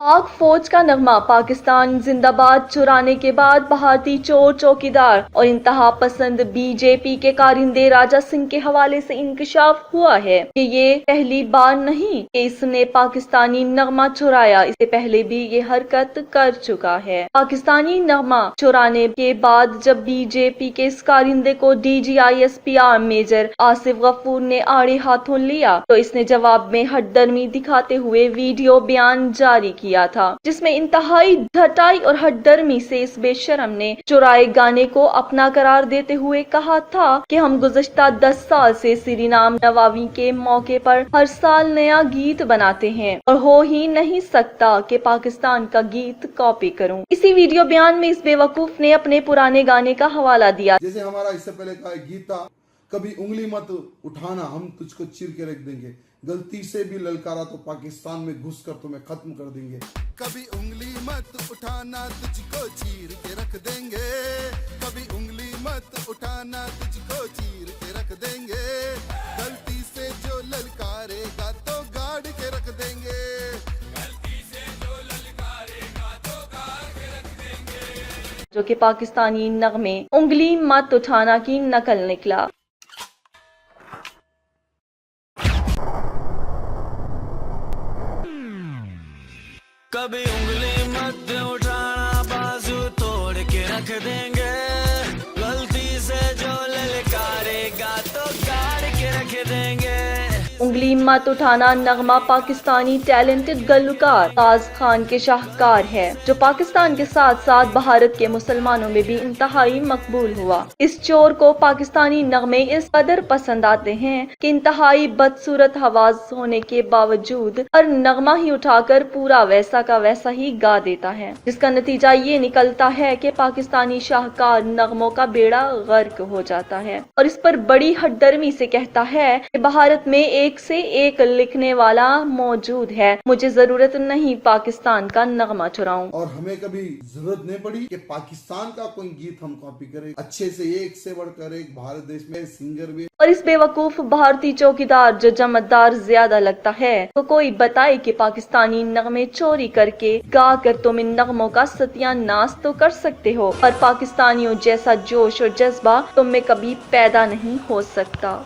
पाक फौज का नगमा पाकिस्तान जिंदाबाद चुराने के बाद भारतीय चोर चौकीदार और इंतहा पसंद बीजेपी के कारिंदे राजा सिंह के हवाले से इंकशाफ हुआ है कि ये पहली बार नहीं कि इसने पाकिस्तानी नगमा चुराया। इससे पहले भी ये हरकत कर चुका है। पाकिस्तानी नगमा चुराने के बाद जब बीजेपी के इस कारिंदे को DGISPR मेजर आसिफ गफूर ने आड़े हाथों लिया तो इसने जवाब में हठधर्मी दिखाते हुए वीडियो बयान जारी किया था, जिसमें इंतहाई ढटाई और हठधर्मी से इस बेशरम ने चुराए गाने को अपना करार देते हुए कहा था कि हम गुज़श्ता 10 साल से सीरीनाम नवावी के मौके पर हर साल नया गीत बनाते हैं और हो ही नहीं सकता कि पाकिस्तान का गीत कॉपी करूं। इसी वीडियो बयान में इस बेवकूफ ने अपने पुराने गाने का हवाला दिया। जैसे हमारा इससे पहले का गीत था, कभी उंगली मत उठाना हम तुझको चीर के रख देंगे, गलती से भी ललकारा तो पाकिस्तान में घुसकर तुम्हें खत्म कर देंगे। कभी उंगली मत उठाना तुझको चीर के रख देंगे, कभी उंगली मत उठाना तुझको चीर के रख देंगे, गलती से जो ललकारेगा तो गाड़ के रख देंगे, गलती से जो ललकारेगा तो गाड़ के रख देंगे। जो कि पाकिस्तानी नगमे उंगली मत उठाना की नकल निकला। कभी उंगली मत उठाना बाजू तोड़ के रख देंगे, गलती से जो ललकारेगा तो गाड़ के रख देंगे। उंगली मत उठाना नगमा पाकिस्तानी टैलेंटेड गलुकार ताज खान के शाहकार है, जो पाकिस्तान के साथ साथ भारत के मुसलमानों में भी इंतहाई मकबूल हुआ। इस चोर को पाकिस्तानी नगमे इस कदर पसंद आते हैं कि इंतहाई बदसूरत आवाज होने के बावजूद हर नगमा ही उठाकर पूरा वैसा का वैसा ही गा देता है, जिसका नतीजा ये निकलता है कि पाकिस्तानी शाहकार नगमों का बेड़ा गर्क हो जाता है और इस पर बड़ी हठधर्मी से कहता है कि भारत में एक से एक लिखने वाला मौजूद है, मुझे जरूरत नहीं पाकिस्तान का नगमा चुराऊं। और हमें कभी जरूरत नहीं पड़ी कि पाकिस्तान का कोई गीत हम कॉपी करें। अच्छे से एक से बढ़कर एक भारत देश में सिंगर भी। और इस बेवकूफ भारतीय चौकीदार जो जमतदार ज्यादा लगता है तो कोई बताए कि पाकिस्तानी नगमे चोरी करके गा कर तुम इन नगमों का सत्यानाश तो कर सकते हो, पर पाकिस्तानियों जैसा जोश और जज्बा तुम में कभी पैदा नहीं हो सकता।